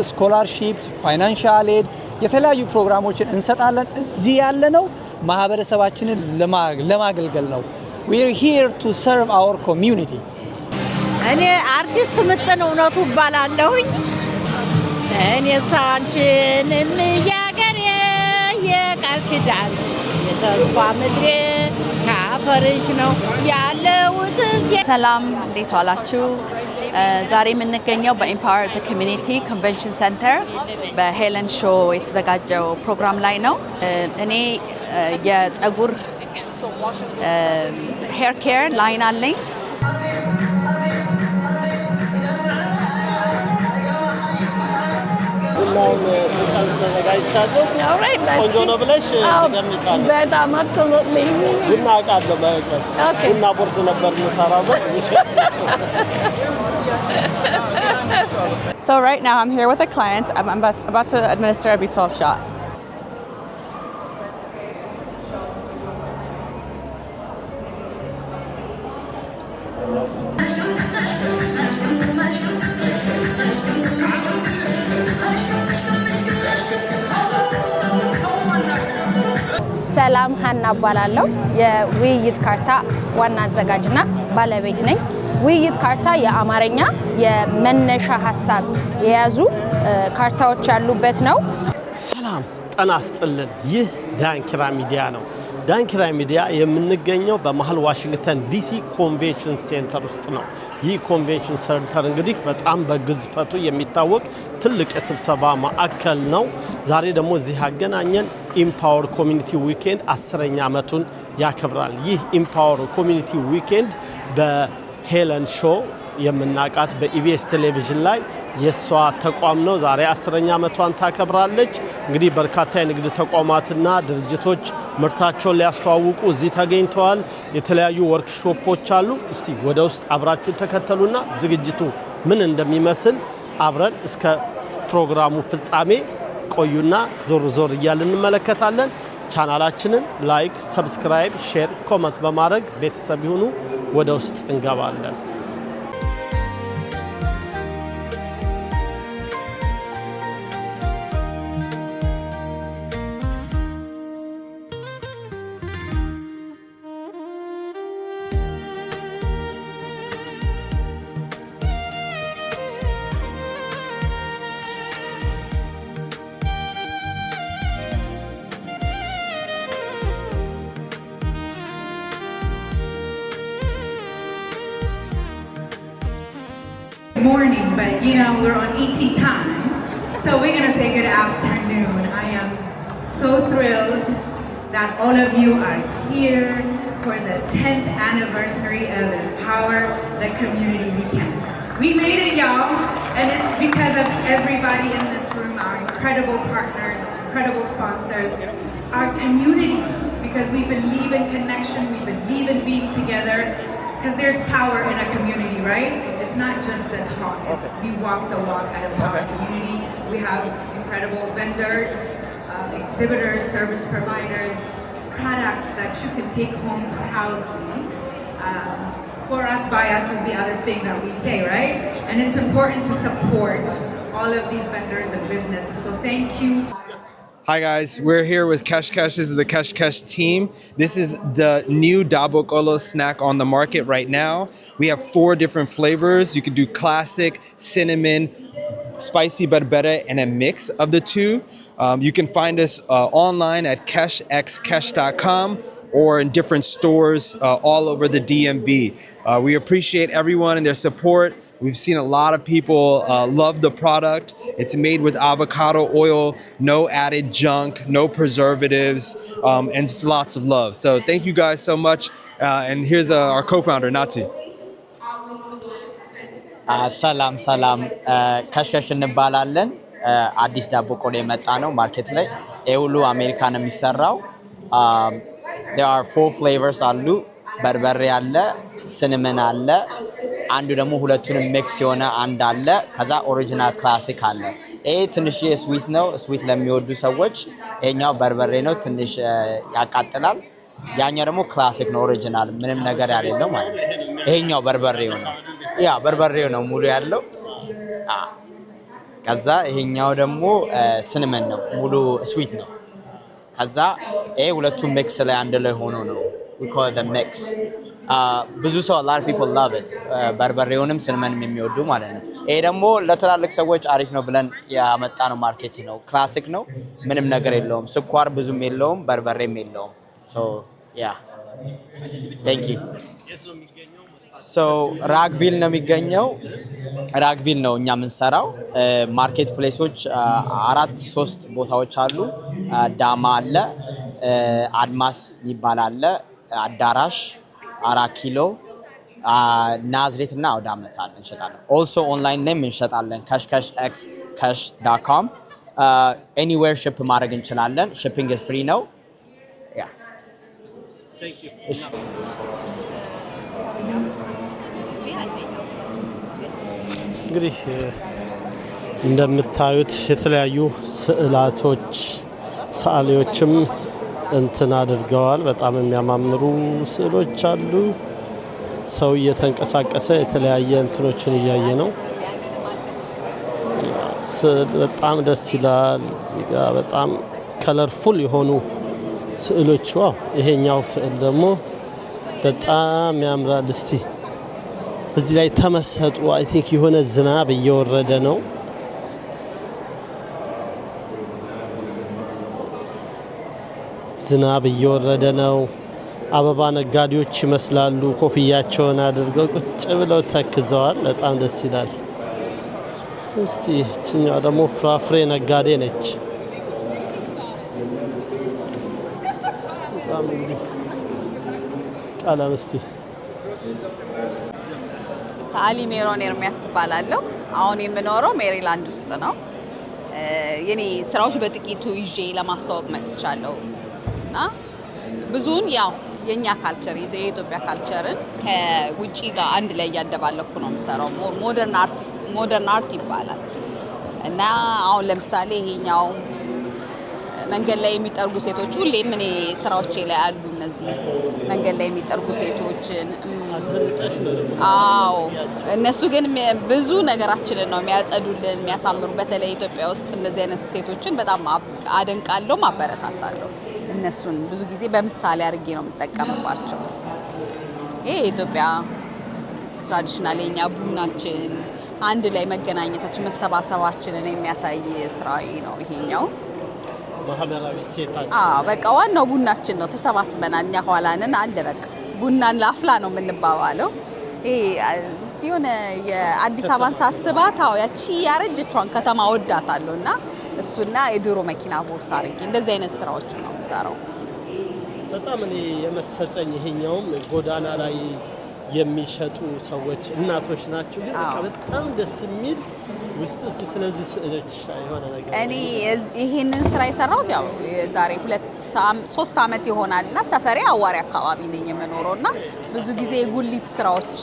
ስኮላርሺፕስ ፋይናንሻል ኤድ የተለያዩ ፕሮግራሞችን እንሰጣለን እዚህ ያለነው ማህበረሰባችንን ለማገልገል ነው we are here to serve our community እኔ አርቲስት ምጥን እውነቱ ባላለሁኝ እኔ ሳንቺንም ያገሬ የቃል ኪዳን የተስፋ ምድሬ ካፈርሽ ነው ያለውት ሰላም እንዴት ዋላችሁ ዛሬ የምንገኘው በኢምፓወር ዘ ኮሚኒቲ ኮንቬንሽን ሴንተር በሄለን ሾው የተዘጋጀው ፕሮግራም ላይ ነው እኔ የፀጉር ሄር ኬር ላይን አለኝ So right now I'm here with a client. I'm about to administer a B12 shot. ሰላም ሀና ባላለው የውይይት ካርታ ዋና አዘጋጅና ባለቤት ነኝ ውይይት ካርታ የአማርኛ የመነሻ ሐሳብ የያዙ ካርታዎች ያሉበት ነው ሰላም ጤና ይስጥልን ይህ ዳንኪራ ሚዲያ ነው ዳንኪራ ሚዲያ የምንገኘው በመሃል ዋሽንግተን ዲሲ ኮንቬንሽን ሴንተር ውስጥ ነው ይህ ኮንቬንሽን ሴንተር እንግዲህ በጣም በግዝፈቱ የሚታወቅ ትልቅ የስብሰባ ማዕከል ነው ዛሬ ደግሞ እዚህ ያገናኘን ኢምፓወር ኮሚኒቲ ዊኬንድ 10ኛ ዓመቱን ያከብራል ይህ ኢምፓወር ኮሚኒቲ ዊኬንድ በሄለን ሾው የምናቃት በኢቢኤስ ቴሌቪዥን ላይ የሷ ተቋም ነው ዛሬ 10ኛ ዓመቷን ታከብራለች እንግዲህ በርካታ የንግድ ተቋማትና ድርጅቶች ምርታቸውን ሊያስተዋውቁ እዚህ ተገኝተዋል የተለያዩ ወርክሾፖች አሉ እስቲ ወደ ውስጥ አብራችሁ ተከተሉና ዝግጅቱ ምን እንደሚመስል አብረን እስከ ፕሮግራሙ ፍጻሜ ቆዩና ዞር ዞር እያልን እንመለከታለን ቻናላችንን ላይክ ሰብስክራይብ ሼር ኮሜንት በማድረግ ቤተሰብ ይሁኑ ወደ ውስጥ እንገባለን morning, but you know, we're on ET time. So we're gonna say good afternoon. I am so thrilled that all of you are here for the 10th anniversary of Empower the Community Weekend. We made it, y'all, and it's because of everybody in this room, our incredible partners, incredible sponsors, our community, because we believe in connection, we believe in being together, because there's power in a community, right? It's not just the talk, we walk the walk at Empower Community. We have incredible vendors, exhibitors, service providers, products that you can take home proudly. For us, by us is the other thing that we say, right? And it's important to support all of these vendors and businesses. So thank you. Hi guys, we're here with Kesh Kesh. This is the Kesh Kesh team. This is the new Dabokolo snack on the market right now. We have 4 different flavors. You can do classic, cinnamon, spicy berbere, and a mix of the two. You can find us online at keshxkesh.com or in different stores all over the DMV. We appreciate everyone and their support. We've seen a lot of people love the product. It's made with avocado oil, no added junk, no preservatives, and just lots of love. So thank you guys so much. And here's our co-founder, Nati. ሰላም ከሽከሽ እንባላለን አዲስ ዳቦ ቆሎ የመጣ ነው ማርኬት ላይ ኤውሉ አሜሪካ ነው የሚሰራው there are 4 flavors አሉ በርበሬ አለ cinnamon አለ አንዱ ደግሞ ሁለቱንም ሚክስ የሆነ አንድ አለ ከዛ ኦሪጂናል ክላሲክ አለ ይሄ ትንሽ ስዊት ነው ስዊት ለሚወዱ ሰዎች ይሄኛው በርበሬ ነው ትንሽ ያቃጥላል ያኛው ደግሞ ክላሲክ ነው ኦሪጂናል ምንም ነገር ያለው ማለት ነው ይሄኛው በርበሬው ነው ያ በርበሬው ነው ሙሉ ያለው ከዛ ይሄኛው ደግሞ ሲናመን ነው ሙሉ ስዊት ነው ከዛ ይሄ ሁለቱም ሚክስ ላይ አንድ ላይ ሆኖ ነው we call it the mix ብዙ ሰው a lot of people love it በርበሬውንም ሲናመንም የሚወዱ ማለት ነው ይሄ ደግሞ ለተላልቅ ሰዎች አሪፍ ነው ብለን ያመጣ ነው ማርኬት ነው ክላሲክ ነው ምንም ነገር የለውም ስኳር ብዙም የለውም በርበሬም የለውም so yeah thank you so ራግቪል ነው የሚገኘው ራግቪል ነው እኛ የምንሰራው ማርኬት ፕሌሶች 3 ቦታዎች አሉ ዳማ አለ አድማስ ይባላል አዳራሽ 4 ኪሎ ናዝሬት እና አውደ ዓመት አለ እንሸጣለን also online ላይ እንሸጣለን cashcash.com anywhere ship ማድረግ እንችላለን shipping is free ነው yeah thank you እንግዲህ እንደምታዩት የተለያዩ ስዕላቶች ሰዓሊዎችም እንትን አድርገዋል በጣም የሚያማምሩ ስዕሎች አሉ ሰው እየተንቀሳቀሰ የተለያየ እንትኖችን እያየ ነው በጣም ደስ ይላል እዚህ ጋር በጣም ከለርፉል የሆኑ ስዕሎች ዋው ይሄኛው ስዕል ደግሞ በጣም ያምራል እስቲ እዚህ ላይ ተመሰጡ አይ ቲንክ የሆነ ዝናብ እየወረደ ነው ዝናብ እየወረደ ነው አበባ ነጋዴዎች ይመስላሉ ኮፍያቸውን አድርገው ቁጭ ብለው ተክዘዋል በጣም ደስ ይላል እስቲ እቺኛው ደግሞ ፍራፍሬ ነጋዴ ነች በጣም እንግዲህ ቀለም እስቲ ሰዓሊ ሜሮን ኤርሚያስ እባላለሁ አሁን የምኖረው ሜሪላንድ ውስጥ ነው የኔ ስራዎች በጥቂቱ ይዤ ለማስተዋወቅ መጥቻለሁ እና ብዙውን ያው የኛ ካልቸር የኢትዮጵያ ካልቸርን ከውጪ ጋር አንድ ላይ ያደባለኩ ነው የምሰራው ሞደርን አርት ይባላል እና አሁን ለምሳሌ ይሄኛው መንገድ ላይ የሚጠርጉ ሴቶች ሁሌም እኔ ስራዎቼ ላይ አሉ እነዚህ መንገድ ላይ የሚጠርጉ ሴቶችን አዎ እነሱ ግን ብዙ ነገራችንን ነው የሚያጸዱልን የሚያሳምሩ በተለይ ኢትዮጵያ ውስጥ እንደዚህ አይነት ሴቶችን በጣም አደንቃለሁ ማበረታታለሁ እነሱን ብዙ ጊዜ በምሳሌ አድርጌ ነው የምጠቀምባቸው ይሄ ኢትዮጵያ ትራዲሽናል የኛ ቡናችን አንድ ላይ መገናኘታችን መሰባሰባችንን የሚያሳይ ስራዬ ነው ይሄኛው ማህበራዊ ሴታችን በቃ ዋናው ቡናችን ነው ተሰባስበናል እኛ ኋላንን አለ በቃ ቡናን ላፍላ ነው የምንባባለው የሆነ የአዲስ አበባን ሳስባት ያቺ ያረጀቿን ከተማ ወዳታለሁና እሱና የድሮ መኪና ቦርሳ አድርጌ እንደዚህ አይነት ስራዎች ነው የምሰራው በጣም እኔ የመሰጠኝ ይሄኛውም ጎዳና ላይ የሚሸጡ ሰዎች እናቶች ናቸው ግን በጣም ደስ የሚል ውስጥ ስለዚህ ስዕሎች የሆነ ነገር እኔ ይሄንን ስራ የሰራሁት ያው ዛሬ 3 አመት ይሆናልና ሰፈሬ አዋሪ አካባቢ ነኝ የምኖረውና ብዙ ጊዜ የጉሊት ስራዎች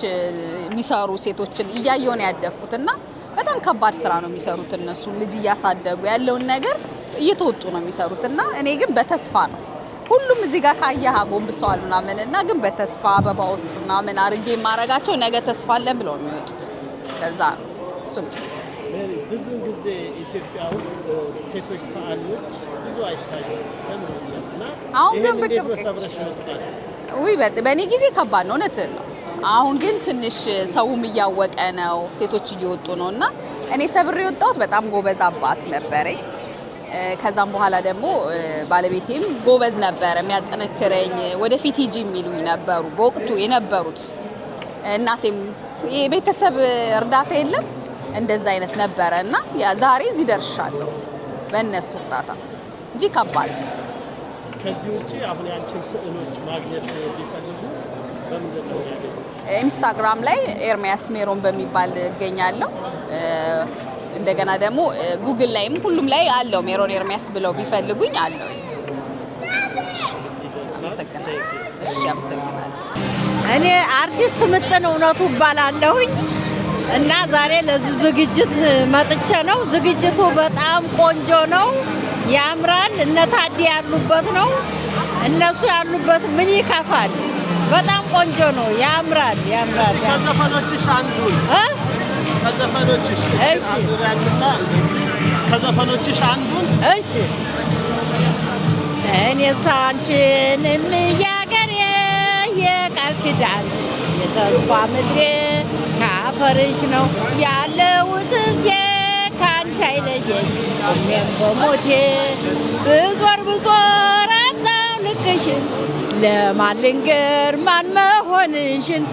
የሚሰሩ ሴቶችን እያየሁ ነው ያደኩትና በጣም ከባድ ስራ ነው የሚሰሩት እነሱ ልጅ እያሳደጉ ያለውን ነገር እየተወጡ ነው የሚሰሩትና እኔ ግን በተስፋ ነው ሁሉም እዚህ ጋር ካያህ ጎንብሰዋል ምናምንና ግን በተስፋ አበባ ውስጥ ምናምን አርጌ ማረጋቸው ነገ ተስፋ አለን ብለው ነው የሚወጡት ለዛ እሱ ብዙ ጊዜ ኢትዮጵያ ውስጥ ሴቶች ሰዓሊዎች ብዙ አይታዩም እና አሁን ግን ብቅ በእኔ ጊዜ ከባድ ነው እውነት ነው አሁን ግን ትንሽ ሰውም እያወቀ ነው ሴቶች እየወጡ ነውና እኔ ሰብሬ የወጣሁት በጣም ጎበዝ አባት ነበረኝ ከዛም በኋላ ደግሞ ባለቤቴም ጎበዝ ነበር የሚያጠነክረኝ ወደፊት ሂጂ የሚሉኝ ነበሩ በወቅቱ የነበሩት እናቴም የቤተሰብ እርዳታ የለም እንደዛ አይነት ነበርና ያ ዛሬ እዚህ ደርሻለሁ በእነሱ እርዳታ እንጂ ከባድ ከዚህ ውጪ አሁን ያንቺን ስዕሎች ማግኘት ቢፈልጉ በምንድን ነው ያገኙት ኢንስታግራም ላይ ኤርሚያስ ሜሮን በሚባል እገኛለሁ እንደገና ደግሞ ጉግል ላይም ሁሉም ላይ አለው ሜሮን ኤርሚያስ ብለው ቢፈልጉኝ አለው አመሰግናለሁ እሺ አመሰግናለሁ እኔ አርቲስት ምጥን እውነቱ እባላለሁኝ እና ዛሬ ለዚህ ዝግጅት መጥቼ ነው ዝግጅቱ በጣም ቆንጆ ነው ያምራል እነ ታዲ ያሉበት ነው እነሱ ያሉበት ምን ይከፋል በጣም ቆንጆ ነው ያምራል ከዘፈኖችሽ አንዱ ከዘፈኖችሽ አንዱና ከዘፈኖችሽ አንዱን እሺ እኔስ አንቺንም ያገሬ የቃል ኪዳን የተስፋ ምድሬ ካፈርሽ ነው ያለሁት ካንቺ አይለየኝ እኔም በሞቴ ብዞር አጣው ልክሽን ለማን ልንገር ማን መሆንሽን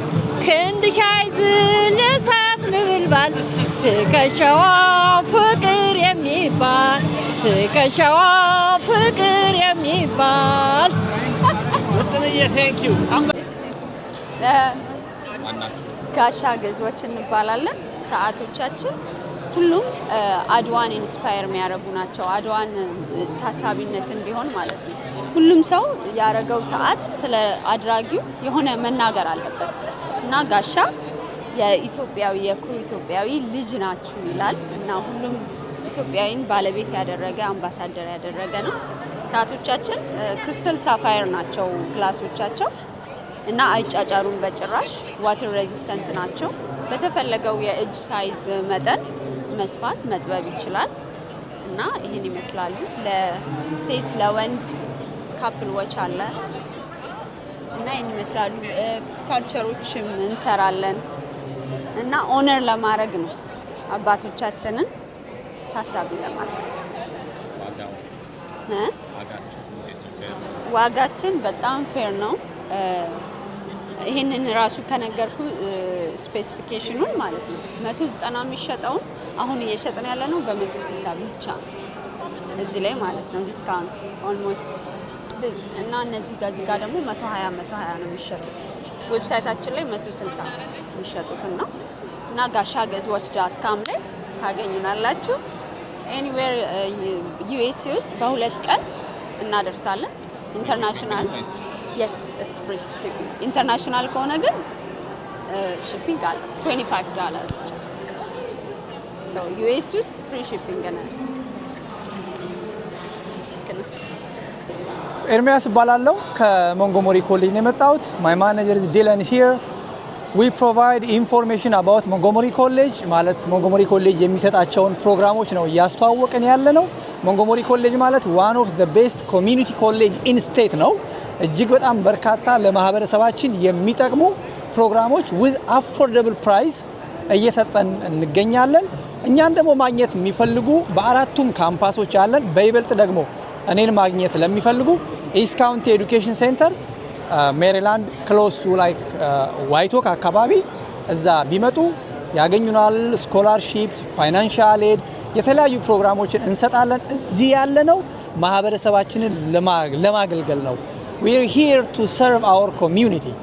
ክንድሽ አይዝል እሳት ነበልባል ትከሻዋ ፍቅር የሚባል ትከሻዋ ፍቅር የሚባል ወጥነዬ ቴንክ ዩ ጋሻ ገዝዎች እንባላለን። ሰዓቶቻችን ሁሉም አድዋን ኢንስፓየር የሚያደርጉ ናቸው። አድዋን ታሳቢነት እንዲሆን ማለት ነው። ሁሉም ሰው ያረገው ሰዓት ስለ አድራጊው የሆነ መናገር አለበት እና ጋሻ የኢትዮጵያዊ የኩሩ ኢትዮጵያዊ ልጅ ናችሁ ይላል እና ሁሉም ኢትዮጵያዊን ባለቤት ያደረገ አምባሳደር ያደረገ ነው። ሰዓቶቻችን ክሪስታል ሳፋየር ናቸው ግላሶቻቸው እና አይጫጫሩም በጭራሽ። ዋተር ሬዚስተንት ናቸው። በተፈለገው የእጅ ሳይዝ መጠን መስፋት መጥበብ ይችላል እና ይህን ይመስላሉ። ለሴት ለወንድ ካፕል ዎች አለ እና ይህን ይመስላሉ። ስካልፕቸሮችም እንሰራለን እና ኦነር ለማድረግ ነው አባቶቻችንን ታሳቢ ለማድረግ። ዋጋችን በጣም ፌር ነው። ይሄንን ራሱ ከነገርኩ ስፔሲፊኬሽኑን ማለት ነው 190 የሚሸጠውን አሁን እየሸጥን ያለ ነው በ160 ብቻ እዚህ ላይ ማለት ነው ዲስካውንት ኦልሞስት እና እነዚህ ጋር ደግሞ 120 ነው የሚሸጡት። ዌብሳይታችን ላይ 160 የሚሸጡትን ነው እና gashageswatch.com ላይ ታገኙናላችሁ። ኤኒዌር ዩኤስኤ ውስጥ በሁለት ቀን እናደርሳለን። ኢንተርናሽናል yes it's free shipping international ከሆነ ግን shipping አለ $25 ብቻ so US ውስጥ free shipping ገና ኤርሚያስ እባላለሁ ከሞንጎመሪ ኮሌጅ ነው የመጣሁት my manager is Dylan here we provide information about Montgomery College ማለት ሞንጎመሪ ኮሌጅ የሚሰጣቸውን ፕሮግራሞች ነው ያስተዋወቀን ያለ ነው። ሞንጎመሪ ኮሌጅ ማለት one of the best community college in state ነው። እጅግ በጣም በርካታ ለማህበረሰባችን የሚጠቅሙ ፕሮግራሞች with affordable price እየሰጠን እንገኛለን። እኛን ደግሞ ማግኘት የሚፈልጉ በአራቱም ካምፓሶች አለን። በይበልጥ ደግሞ እኔን ማግኘት ለሚፈልጉ ኢስት ካውንቲ ኤዱኬሽን ሴንተር ሜሪላንድ ክሎዝ ቱ ላይክ ዋይቶክ አካባቢ እዛ ቢመጡ ያገኙናል። ስኮላርሺፕስ፣ ፋይናንሻል ኤድ የተለያዩ ፕሮግራሞችን እንሰጣለን። እዚህ ያለነው ማህበረሰባችንን ለማገልገል ነው። We're here to serve our community.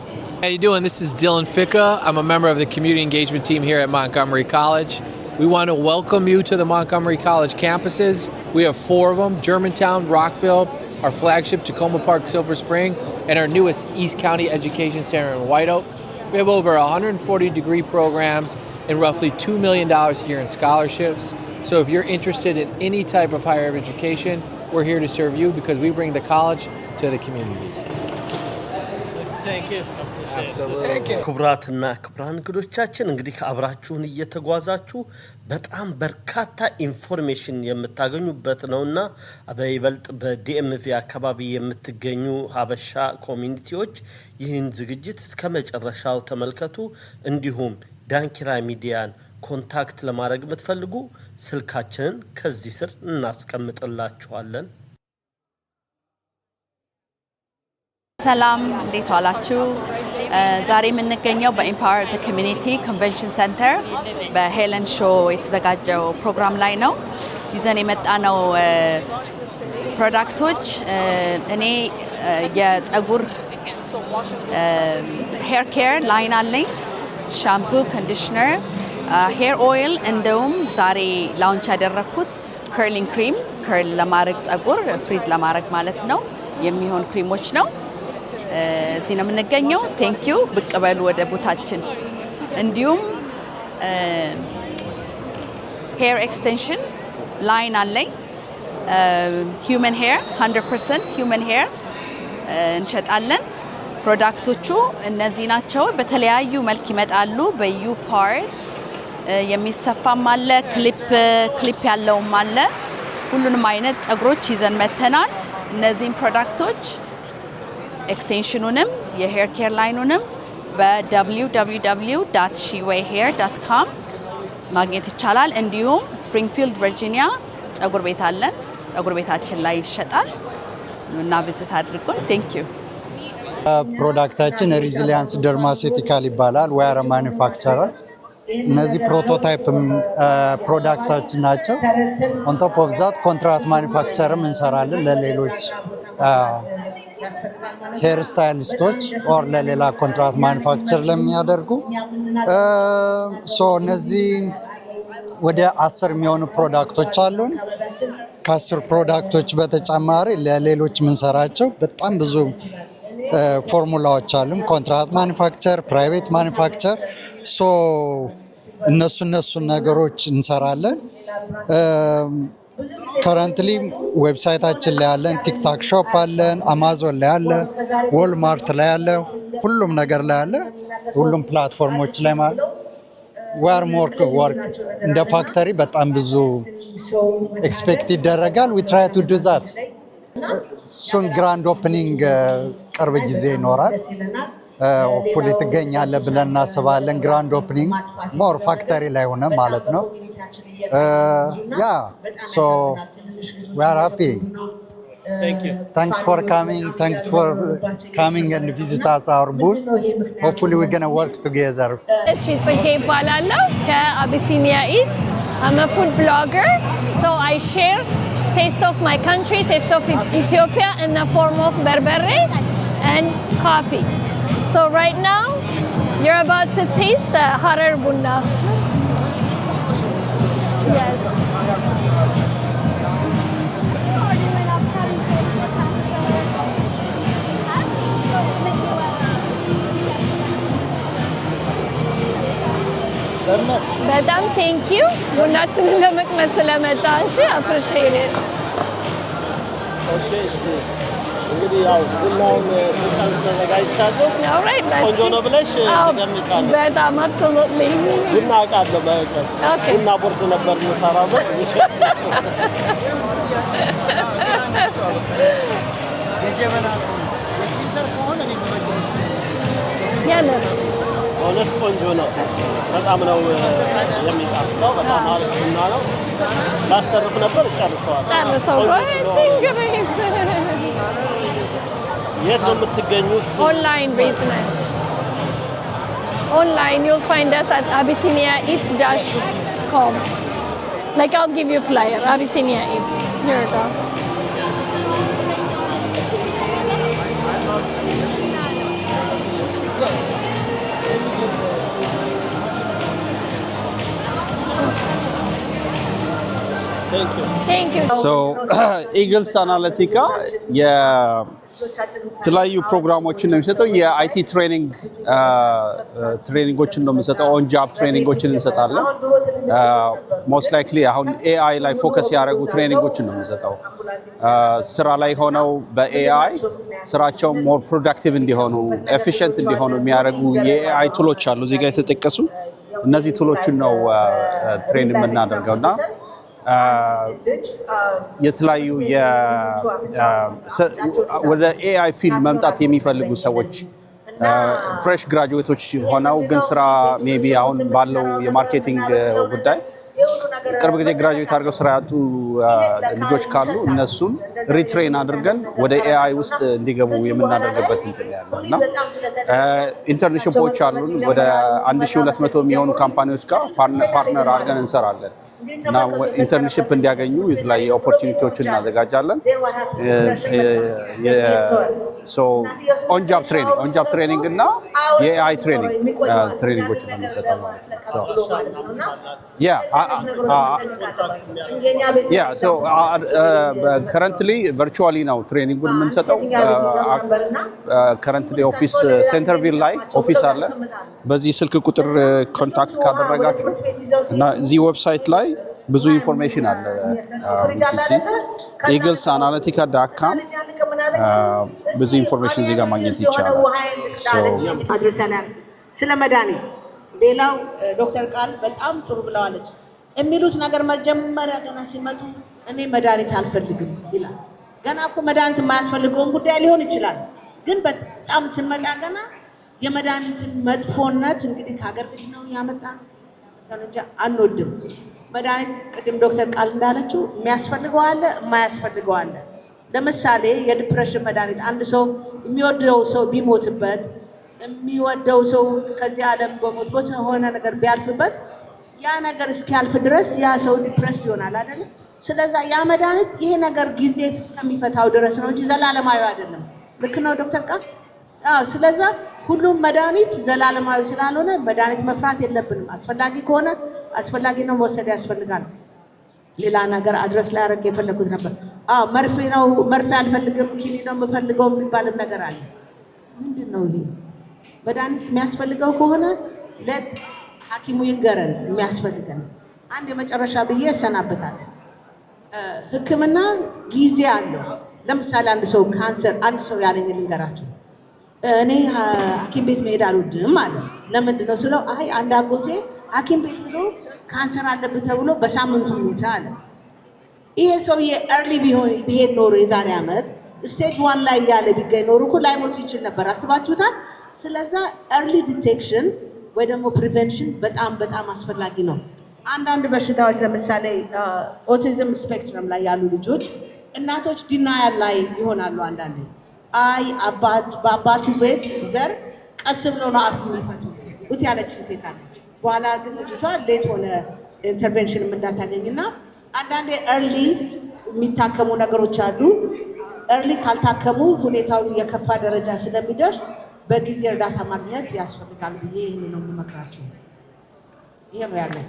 How you doing? This is Dylan Ficca. I'm a member of the community engagement team here at Montgomery College. We want to welcome you to the Montgomery College campuses. We have 4 of them: Germantown, Rockville, our flagship Tacoma Park, Silver Spring, and our newest East County Education Center in White Oak. We have over 140 degree programs and roughly $2 million here in scholarships. So if you're interested in any type of higher education, we're here to serve you because we bring the college to the community. Thank you. Absolutely. Thank you. ክቡራትና ክቡራን እንግዶቻችን እንግዲህ አብራችሁን እየተጓዛችሁ በጣም በርካታ ኢንፎርሜሽን የምታገኙበት ነውና በይበልጥ በዲኤምቪ አካባቢ የምትገኙ ሀበሻ ኮሚኒቲዎች ይህን ዝግጅት እስከመጨረሻው ተመልከቱ። እንዲሁም ዳንኪራ ሚዲያን ኮንታክት ለማድረግ የምትፈልጉ ስልካችንን ከዚህ ስር እናስቀምጥላችኋለን። ሰላም እንዴት ዋላችሁ? ዛሬ የምንገኘው በኢምፓወር ዘ ኮሚኒቲ ኮንቬንሽን ሴንተር በሄለን ሾ የተዘጋጀው ፕሮግራም ላይ ነው። ይዘን የመጣነው ፕሮዳክቶች እኔ የፀጉር ሄር ኬር ላይን አለኝ፣ ሻምፑ፣ ኮንዲሽነር፣ ሄር ኦይል እንደውም ዛሬ ላውንች ያደረኩት ከርሊንግ ክሪም ከርል ለማድረግ ፀጉር ፍሪዝ ለማድረግ ማለት ነው የሚሆን ክሪሞች ነው። እዚህ ነው የምንገኘው። ቴንክ ዩ ብቅ በሉ ወደ ቦታችን። እንዲሁም ሄር ኤክስቴንሽን ላይን አለኝ። ሂውመን ሄር 100% ሂውመን ሄር እንሸጣለን። ፕሮዳክቶቹ እነዚህ ናቸው። በተለያዩ መልክ ይመጣሉ። በዩ ፓርት የሚሰፋም አለ ክሊፕ ያለውም አለ ሁሉንም አይነት ጸጉሮች ይዘን መተናል እነዚህን ፕሮዳክቶች ኤክስቴንሽኑንም የሄር ኬር ላይኑንም በwww.shewayhair.com ማግኘት ይቻላል እንዲሁም ስፕሪንግፊልድ ቨርጂኒያ ጸጉር ቤት አለን ጸጉር ቤታችን ላይ ይሸጣል እና ቪዚት አድርጉን ቴንክ ዩ ፕሮዳክታችን ሪዚሊያንስ ደርማሴቲካል ይባላል ዋየር ማኒፋክቸረር እነዚህ ፕሮቶታይፕ ፕሮዳክታችን ናቸው ኦን ቶፕ ኦፍ ዛት ኮንትራክት ማኒፋክቸርም እንሰራለን ለሌሎች ሄር ስታይሊስቶች ኦር ለሌላ ኮንትራክት ማኒፋክቸር ለሚያደርጉ ሶ እነዚህ ወደ 10 የሚሆኑ ፕሮዳክቶች አሉን ከ10 ፕሮዳክቶች በተጨማሪ ለሌሎች ምንሰራቸው በጣም ብዙ ፎርሙላዎች አሉን ኮንትራክት ማኒፋክቸር ፕራይቬት ማኒፋክቸር ሶ እነሱ ነገሮች እንሰራለን ከረንትሊ ዌብሳይታችን ላይ ያለን ቲክታክ ሾፕ አለን አማዞን ላይ አለ ወልማርት ላይ አለ ሁሉም ነገር ላይ አለ ሁሉም ፕላትፎርሞች ላይ ማለት ዋር ሞር ወርክ እንደ ፋክተሪ በጣም ብዙ ኤክስፔክት ይደረጋል we try to do that soon grand opening ቅርብ ጊዜ ይኖራል ፉሊ ትገኛለ ብለን እናስባለን ግራንድ ኦፕኒንግ ሞር ፋክተሪ ላይ ሆነ ማለት ነው yeah so we are happy thanks for coming and visit us our booth hopefully we're going to work together እሺ ጽጌ ይባላለሁ ከአቢሲኒያ ኢትስ I'm a food blogger so I share taste of my country taste of Ethiopia in the form of berbere and coffee so right now you're about to taste the Harar Bunna yes በጣም ቴንክ ዩ ቡናችንን ለመቅመስ ስለመጣሽ appreciate it ኦኬ እንግዲህ ያው ቡናውን ተቀምስ ተዘጋጅቻለሁ ቆንጆ ነው ብለሽ ተገምቻለሁ በጣም absolutely ቡና አቃለሁ ቡና ቦርድ ነበር የምሰራበት የጀበና የፊልተር ከሆነ ነው ያለ እውነት ቆንጆ ነው በጣም ነው የሚጣፍጠው በጣም አሪፍ ቡና ነው ላስተርፍ ነበር ጨርሰዋል የት ነው የምትገኙት online business online you'll find us at abyssiniaeats.com like I'll give you a flyer Abyssinia Eats here you go Thank you. So, Eagles Analytica, የተለያዩ ፕሮግራሞችን ነው የሚሰጠው የአይቲ ትሬኒንጎችን ነው የሚሰጠው ኦን ጃብ ትሬኒንጎችን እንሰጣለን ሞስት ላይክሊ አሁን ኤአይ ላይ ፎከስ ያደረጉ ትሬኒንጎችን ነው የሚሰጠው ስራ ላይ ሆነው በኤአይ ስራቸው ሞር ፕሮዳክቲቭ እንዲሆኑ ኤፊሺየንት እንዲሆኑ የሚያደርጉ የኤአይ ቱሎች አሉ እዚህ ጋር የተጠቀሱ እነዚህ ቱሎችን ነው ትሬን የምናደርገውና የተለያዩ ወደ ኤአይ ፊልድ መምጣት የሚፈልጉ ሰዎች ፍሬሽ ግራጁዌቶች ሆነው ግን ስራ ሜቢ አሁን ባለው የማርኬቲንግ ጉዳይ ቅርብ ጊዜ ግራጁዌት አድርገው ስራ ያጡ ልጆች ካሉ እነሱን ሪትሬን አድርገን ወደ ኤአይ ውስጥ እንዲገቡ የምናደርግበት እንትን ያለውና ኢንተርንሺፖች አሉን ወደ 1200 የሚሆኑ ካምፓኒዎች ጋር ፓርትነር አድርገን እንሰራለን እና ኢንተርንሺፕ እንዲያገኙ የተለያዩ ኦፖርቹኒቲዎችን እናዘጋጃለን ሶ ኦን ጃብ ትሬኒንግ እና የኤአይ ትሬኒንጎችን ነው የምንሰጠው ማለት ነው ሶ ሶ ከረንትሊ ቨርቹዋሊ ነው ትሬኒንጉን የምንሰጠው ከረንትሊ ኦፊስ ሴንተርቪል ላይ ኦፊስ አለ በዚህ ስልክ ቁጥር ኮንታክት ካደረጋችሁ እና እዚህ ዌብሳይት ላይ ብዙ ኢንፎርሜሽን አለ eaglesanalytica.com ብዙ ኢንፎርሜሽን እዚህ ጋር ማግኘት ይቻላል አድርሰናል ስለ መድኃኒት ሌላው ዶክተር ቃል በጣም ጥሩ ብለዋለች። የሚሉት ነገር መጀመሪያ ገና ሲመጡ እኔ መድኃኒት አልፈልግም ይላል። ገና እኮ መድኃኒት የማያስፈልገውን ጉዳይ ሊሆን ይችላል። ግን በጣም ስንመጣ ገና የመድኃኒትን መጥፎነት እንግዲህ ከሀገር ቤት ነው ያመጣነው እንጂ አንወድም። መድኃኒት ቅድም ዶክተር ቃል እንዳለችው የሚያስፈልገው አለ፣ የማያስፈልገው አለ። ለምሳሌ የዲፕሬሽን መድኃኒት አንድ ሰው የሚወደው ሰው ቢሞትበት የሚወደው ሰው ከዚህ ዓለም በሞት በሆነ ነገር ቢያልፍበት ያ ነገር እስኪያልፍ ድረስ ያ ሰው ዲፕሬስድ ይሆናል አይደል? ስለዛ ያ መድኃኒት ይሄ ነገር ጊዜ እስከሚፈታው ድረስ ነው እንጂ ዘላለማዊ አይደለም። ልክ ነው ዶክተር ቃል? አዎ። ስለዛ ሁሉም መድኃኒት ዘላለማዊ ስላልሆነ መድኃኒት መፍራት የለብንም። አስፈላጊ ከሆነ አስፈላጊ ነው መውሰድ ያስፈልጋል። ሌላ ነገር አድረስ ላይ አረግ የፈለኩት ነበር። አዎ መርፌ ነው መርፌ አልፈልግም ኪኒ ነው የምፈልገው የሚባልም ነገር አለ። ምንድን ነው ይሄ? መድኃኒት የሚያስፈልገው ከሆነ ሐኪሙ ይንገረን የሚያስፈልገን። አንድ የመጨረሻ ብዬ እሰናበታለሁ። ሕክምና ጊዜ አለው። ለምሳሌ አንድ ሰው ካንሰር አንድ ሰው ያለኝ ልንገራችሁ። እኔ ሐኪም ቤት መሄድ አልወድም አለ። ለምንድን ነው ስለው አይ አንድ አጎቴ ሐኪም ቤት ሄዶ ካንሰር አለብህ ተብሎ በሳምንቱ ሞተ አለ። ይሄ ሰውዬ ኤርሊ ቢሄድ ኖሮ የዛሬ ዓመት ስቴጅ 1 ላይ ያለ ቢገኝ ኖሮ እኮ ላይሞት ይችል ነበር። አስባችሁታል? ስለዛ ኤርሊ ዲቴክሽን ወይ ደግሞ ፕሪቨንሽን በጣም በጣም አስፈላጊ ነው። አንዳንድ በሽታዎች ለምሳሌ ኦቲዝም ስፔክትረም ላይ ያሉ ልጆች እናቶች ዲናያል ላይ ይሆናሉ። አንዳንዴ አይ በአባቱ ቤት ዘር ቀስ ብሎ ነው አፍ የሚፈቱት ያለችን ሴት አለች። በኋላ ግን ልጅቷ ሌት ሆነ ኢንተርቬንሽንም እንዳታገኝና አንዳንዴ ኤርሊስ የሚታከሙ ነገሮች አሉ። ኤርሊ ካልታከሙ ሁኔታው የከፋ ደረጃ ስለሚደርስ በጊዜ እርዳታ ማግኘት ያስፈልጋል ብዬ ይህን ነው የምመክራችሁ። ይሄ ነው ያለው።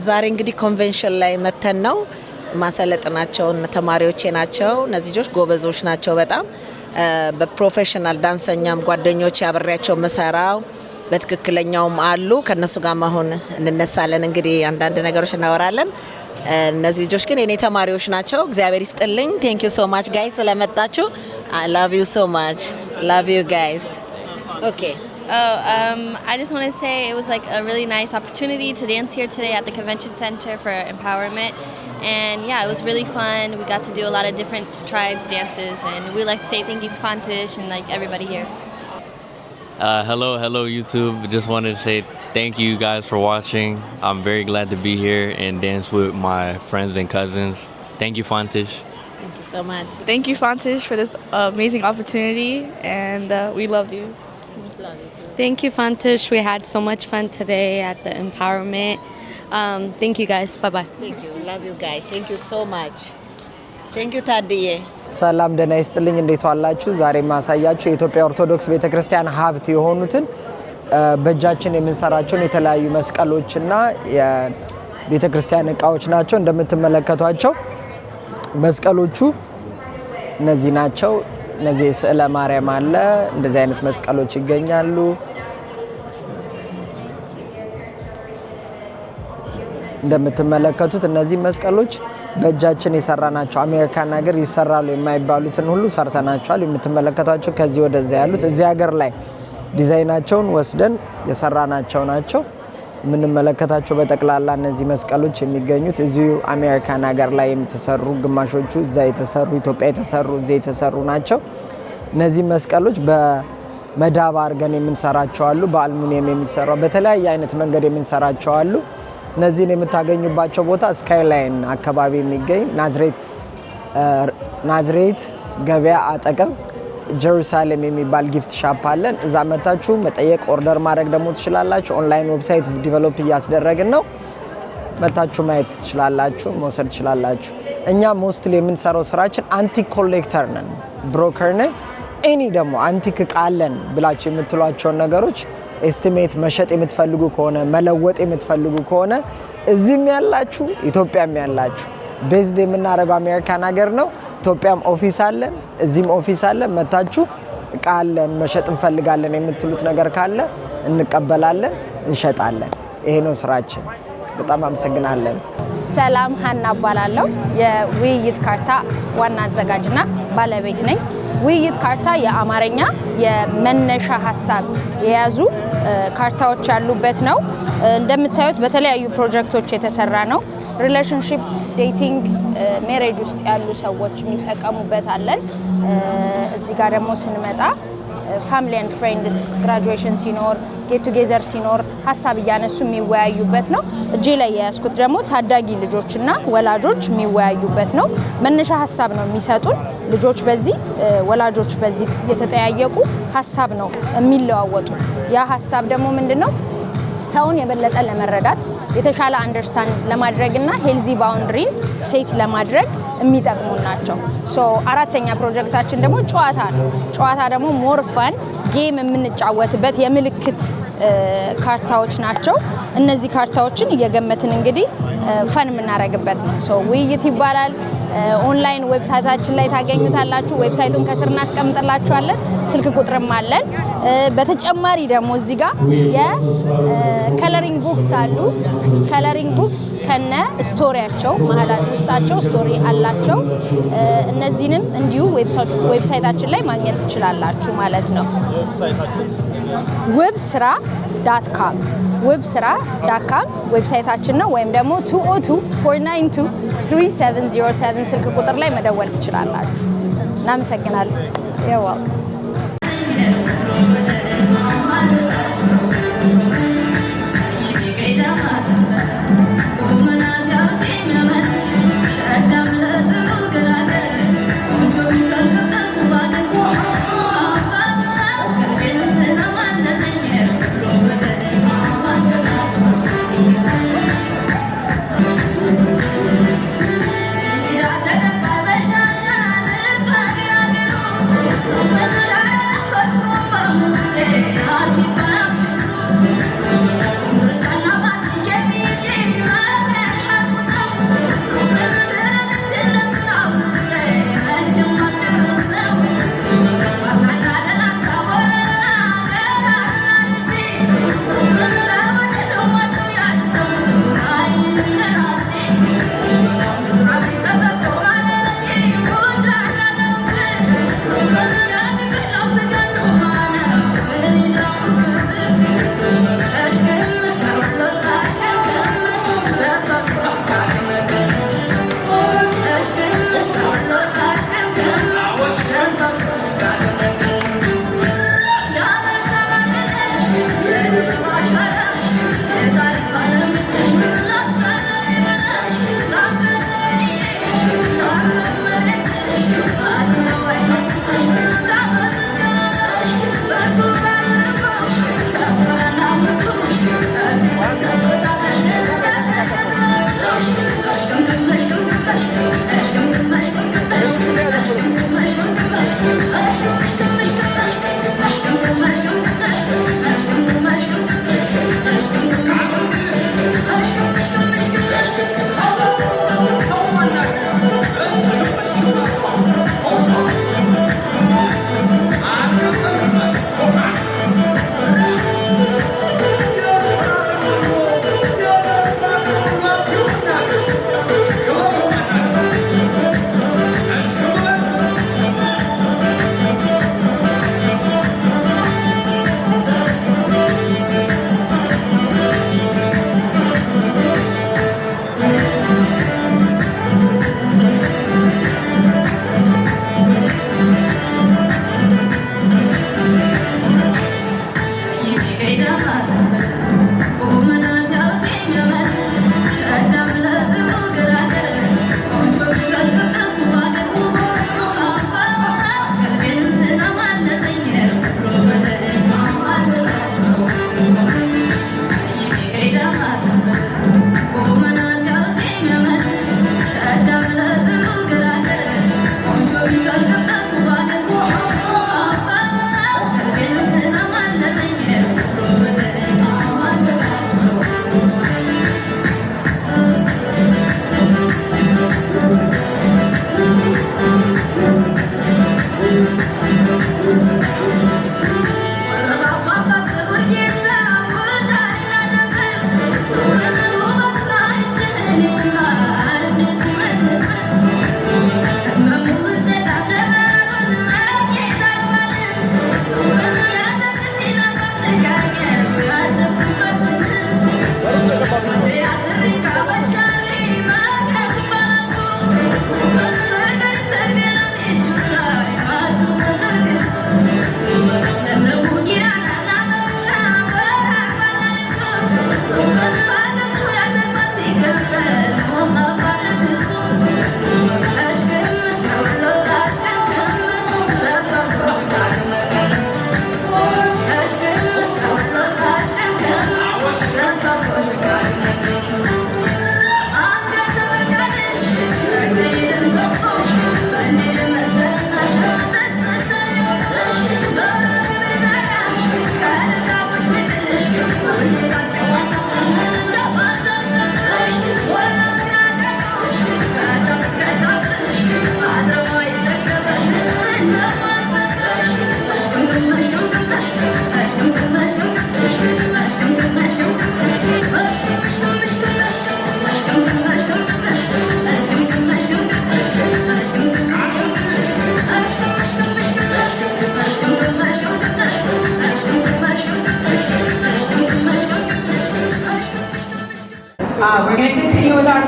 ዛሬ እንግዲህ ኮንቬንሽን ላይ መተን ነው ማሰለጥናቸው ተማሪዎቼ ናቸው። እነዚህ ልጆች ጎበዞች ናቸው በጣም በፕሮፌሽናል ዳንሰኛም ጓደኞች ያበሪያቸው መሰራው በትክክለኛውም አሉ። ከነሱ ጋር መሆን እንነሳለን እንግዲህ አንዳንድ ነገሮች እናወራለን። እነዚህ ልጆች ግን የኔ ተማሪዎች ናቸው። እግዚአብሔር ይስጥልኝ። ቴንክ ዩ ሶ ማች ጋይስ ስለመጣችሁ። I love you so much. Love you guys. Okay. I just want to say it was like a really nice opportunity to dance here today at the Convention Center for Empowerment. And yeah, it was really fun. We got to do a lot of different tribes dances, and we like to say thank you to Fantish and like everybody here. Hello YouTube. Just wanted to say thank you guys for watching. I'm very glad to be here and dance with my friends and cousins. Thank you, Fantish. Thank you so much. Thank you, Fantish, for this amazing opportunity, and we love you. Love you too. Thank you, Fantish. We had so much fun today at the Empowerment. Thank you guys. Bye-bye. Thank you. Love you guys. Thank you so much. Thank you ታድዬ። ሰላም ደህና ይስጥልኝ። እንዴት ዋላችሁ? ዛሬ ማሳያችሁ የኢትዮጵያ ኦርቶዶክስ ቤተክርስቲያን ሀብት የሆኑትን በእጃችን የምንሰራቸውን የተለያዩ መስቀሎችና የቤተክርስቲያን እቃዎች ናቸው። እንደምትመለከቷቸው መስቀሎቹ እነዚህ ናቸው። እነዚህ ስዕለ ማርያም አለ። እንደዚህ አይነት መስቀሎች ይገኛሉ። እንደምትመለከቱት እነዚህ መስቀሎች በእጃችን የሰራናቸው አሜሪካን ሀገር ይሰራሉ የማይባሉትን ሁሉ ሰርተናቸዋል። የምትመለከቷቸው ከዚህ ወደዚያ ያሉት እዚህ ሀገር ላይ ዲዛይናቸውን ወስደን የሰራናቸው ናቸው። የምንመለከታቸው በጠቅላላ እነዚህ መስቀሎች የሚገኙት እዚሁ አሜሪካን ሀገር ላይ የተሰሩ ግማሾቹ እዛ የተሰሩ ኢትዮጵያ የተሰሩ እዚህ የተሰሩ ናቸው። እነዚህ መስቀሎች በመዳብ አድርገን የምንሰራቸው አሉ። በአልሙኒየም የሚሰራው በተለያየ አይነት መንገድ የምንሰራቸው አሉ። እነዚህን የምታገኙባቸው ቦታ ስካይላይን አካባቢ የሚገኝ ናዝሬት ገበያ አጠገብ ጀሩሳሌም የሚባል ጊፍት ሻፕ አለን። እዛ መታችሁ መጠየቅ ኦርደር ማድረግ ደግሞ ትችላላችሁ። ኦንላይን ዌብሳይት ዲቨሎፕ እያስደረግን ነው። መታችሁ ማየት ትችላላችሁ፣ መውሰድ ትችላላችሁ። እኛ ሞስትሊ የምንሰራው ስራችን አንቲክ ኮሌክተር ነን፣ ብሮከር ነን። ኤኒ ደግሞ አንቲክ እቃ አለን ብላችሁ የምትሏቸውን ነገሮች ኤስቲሜት መሸጥ የምትፈልጉ ከሆነ መለወጥ የምትፈልጉ ከሆነ እዚህም ያላችሁ ኢትዮጵያም ያላችሁ ቤዝድ የምናደርገው አሜሪካን ሀገር ነው። ኢትዮጵያም ኦፊስ አለን፣ እዚህም ኦፊስ አለን። መታችሁ እቃ አለን መሸጥ እንፈልጋለን የምትሉት ነገር ካለ እንቀበላለን፣ እንሸጣለን። ይሄ ነው ስራችን። በጣም አመሰግናለን። ሰላም ሀና እባላለሁ። የውይይት ካርታ ዋና አዘጋጅና ባለቤት ነኝ። ውይይት ካርታ የአማርኛ የመነሻ ሀሳብ የያዙ ካርታዎች ያሉበት ነው። እንደምታዩት በተለያዩ ፕሮጀክቶች የተሰራ ነው። ሪሌሽንሺፕ፣ ዴቲንግ፣ ሜሬጅ ውስጥ ያሉ ሰዎች የሚጠቀሙበት አለን። እዚህ ጋር ደግሞ ስንመጣ ፋሚሊ ኤንድ ፍሬንድስ ግራጁዌሽን ሲኖር ጌት ቱጌዘር ሲኖር ሀሳብ እያነሱ የሚወያዩበት ነው። እጄ ላይ የያዝኩት ደግሞ ታዳጊ ልጆችና ወላጆች የሚወያዩበት ነው። መነሻ ሀሳብ ነው የሚሰጡን ልጆች በዚህ ወላጆች በዚህ የተጠያየቁ ሀሳብ ነው የሚለዋወጡ። ያ ሀሳብ ደግሞ ምንድነው? ሰውን የበለጠ ለመረዳት የተሻለ አንደርስታንድ ለማድረግና ሄልዚ ባውንድሪን ሴት ለማድረግ የሚጠቅሙ ናቸው። አራተኛ ፕሮጀክታችን ደግሞ ጨዋታ ነው። ጨዋታ ደግሞ ሞር ፋን ጌም የምንጫወትበት የምልክት ካርታዎች ናቸው። እነዚህ ካርታዎችን እየገመትን እንግዲህ ፈን የምናደርግበት ነው። ውይይት ይባላል። ኦንላይን ዌብሳይታችን ላይ ታገኙታላችሁ። ዌብሳይቱን ከስር እናስቀምጥላችኋለን። ስልክ ቁጥርም አለን። በተጨማሪ ደግሞ እዚህ ጋር የከለሪንግ ቡክስ አሉ። ከለሪንግ ቡክስ ከነ ስቶሪያቸው መሀላች ውስጣቸው ስቶሪ አላቸው። እነዚህንም እንዲሁ ዌብሳይታችን ላይ ማግኘት ትችላላችሁ ማለት ነው። websra.com websra.com ዌብሳይታችን ነው። ወይም ደግሞ 202-492-3707 ስልክ ቁጥር ላይ መደወል ትችላላችሁ። እናመሰግናለን። ያው Thank you.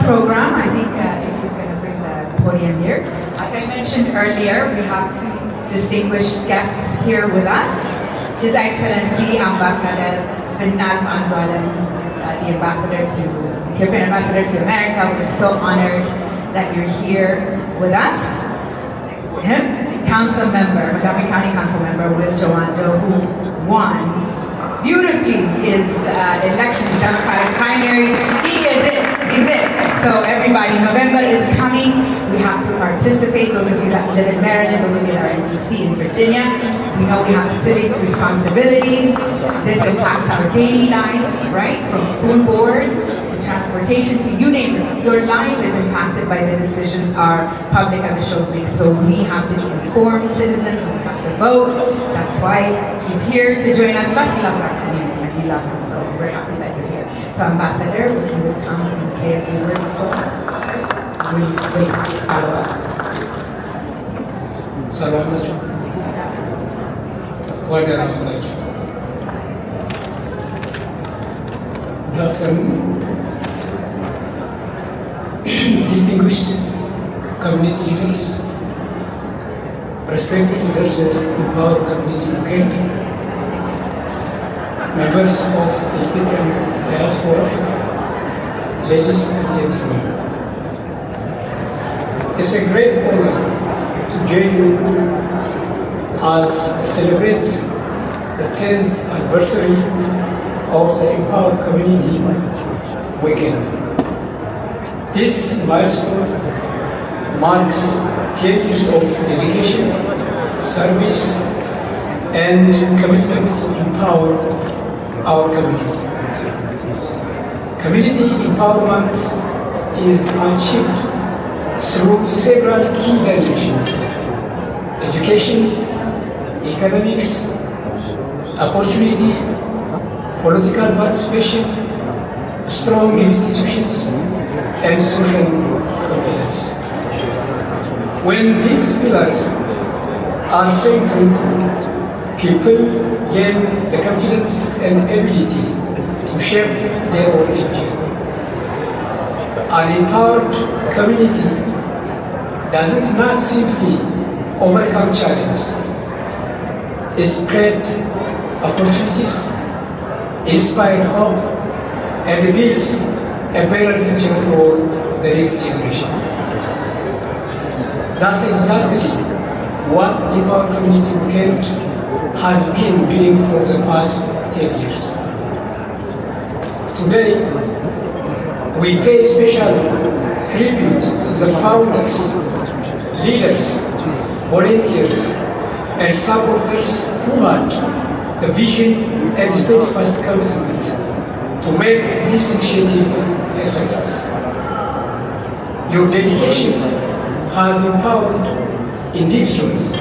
program. I think if he's going to bring the podium here. As I mentioned earlier, we have two distinguished guests here with us. His Excellency Ambassador Binnalf Andu'alem is the ambassador to Ethiopian ambassador to America. We're so honored that you're here with us. Next to him, Council Member, Montgomery County Council Member Will Jawando, who won beautifully his election Democratic primary. He is it. He's it. So everybody, November is coming. We have to participate. Those of you that live in Maryland, those of you that are in DC and Virginia, we know we have civic responsibilities. This impacts our daily life, right? From school board to transportation to you name it. Your life is impacted by the decisions our public officials make. So we have to be informed citizens. We have to vote. That's why he's here to join us. Plus, he loves our community and we love him. So we're happy that you're here. So Ambassador, if you would come and say a few words to us first, we will follow up. Salam alaikum. Welcome. Good afternoon. Distinguished community leaders, respected leaders of Empower Community Weekend, members of the Ethiopian diaspora, ladies and gentlemen. It's a great honor to join you as we celebrate the 10th anniversary of the Empower Community Weekend. This milestone marks 10 years of dedication, service, and commitment to empower our community. Community empowerment is achieved through several key dimensions: education, economics, opportunity, political participation, strong institutions, and social confidence. When these pillars are strengthened, people gain the confidence and ability to shape their own future. An empowered community doesn't not simply overcome challenges. It creates opportunities, inspires hope, and builds a better future for the next generation. That's exactly what Empower Community Weekend has been doing for the past 10 years. Today, we pay special tribute to the founders, leaders, volunteers, and supporters who had the vision and steadfast commitment to make this initiative a success. Your dedication has empowered individuals,